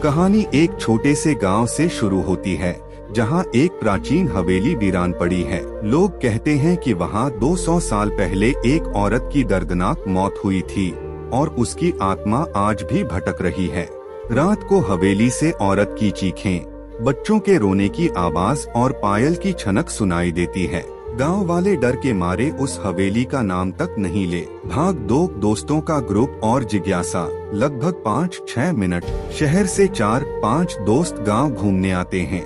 कहानी एक छोटे से गांव से शुरू होती है, जहां एक प्राचीन हवेली वीरान पड़ी है। लोग कहते हैं कि वहां 200 साल पहले एक औरत की दर्दनाक मौत हुई थी और उसकी आत्मा आज भी भटक रही है। रात को हवेली से औरत की चीखें, बच्चों के रोने की आवाज और पायल की छनक सुनाई देती है। गांव वाले डर के मारे उस हवेली का नाम तक नहीं ले। भाग दो दोस्तों का ग्रुप और जिज्ञासा। लगभग 5-6 मिनट। शहर से 4-5 दोस्त गांव घूमने आते हैं।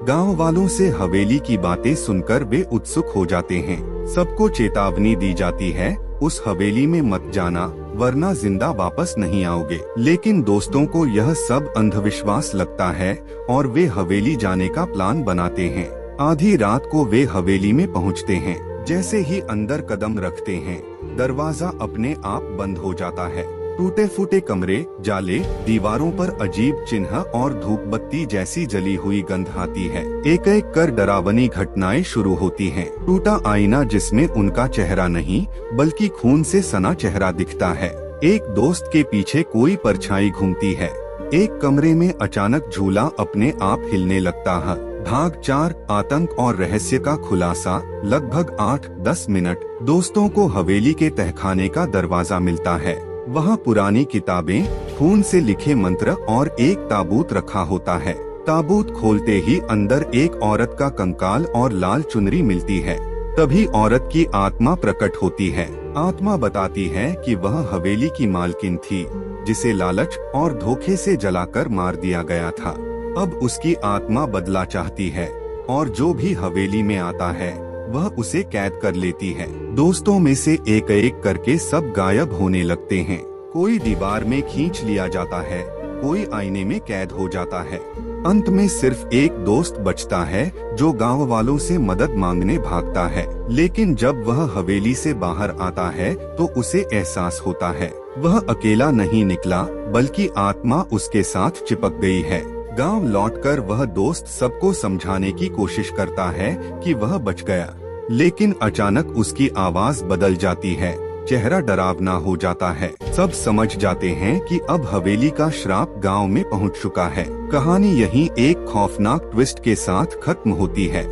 गांव वालों से हवेली की बातें सुनकर वे उत्सुक हो जाते हैं। सबको चेतावनी दी जाती है, उस हवेली में मत जाना वरना जिंदा वापस नहीं आओगे। लेकिन दोस्तों को यह सब अंधविश्वास लगता है और वे हवेली जाने का प्लान बनाते हैं। आधी रात को वे हवेली में पहुंचते हैं। जैसे ही अंदर कदम रखते हैं, दरवाजा अपने आप बंद हो जाता है। टूटे फूटे कमरे, जाले, दीवारों पर अजीब चिन्ह और धूप बत्ती जैसी जली हुई गंध आती है। एक एक कर डरावनी घटनाएं शुरू होती हैं। टूटा आईना जिसमें उनका चेहरा नहीं बल्कि खून से सना चेहरा दिखता है। एक दोस्त के पीछे कोई परछाई घूमती है। एक कमरे में अचानक झूला अपने आप हिलने लगता है। भाग 4 आतंक और रहस्य का खुलासा। लगभग 8-10 मिनट। दोस्तों को हवेली के तहखाने का दरवाजा मिलता है। वहाँ पुरानी किताबें, खून से लिखे मंत्र और एक ताबूत रखा होता है। ताबूत खोलते ही अंदर एक औरत का कंकाल और लाल चुनरी मिलती है। तभी औरत की आत्मा प्रकट होती है। आत्मा बताती है कि वह हवेली की मालकिन थी, जिसे लालच और धोखे से जलाकर मार दिया गया था। अब उसकी आत्मा बदला चाहती है और जो भी हवेली में आता है वह उसे कैद कर लेती है। दोस्तों में से एक एक करके सब गायब होने लगते हैं। कोई दीवार में खींच लिया जाता है, कोई आईने में कैद हो जाता है। अंत में सिर्फ एक दोस्त बचता है जो गांव वालों से मदद मांगने भागता है। लेकिन जब वह हवेली से बाहर आता है तो उसे एहसास होता है वह अकेला नहीं निकला बल्कि आत्मा उसके साथ चिपक गई है। गांव लौटकर वह दोस्त सबको समझाने की कोशिश करता है कि वह बच गया, लेकिन अचानक उसकी आवाज बदल जाती है, चेहरा डरावना हो जाता है। सब समझ जाते हैं कि अब हवेली का श्राप गांव में पहुंच चुका है। कहानी यहीं एक खौफनाक ट्विस्ट के साथ खत्म होती है।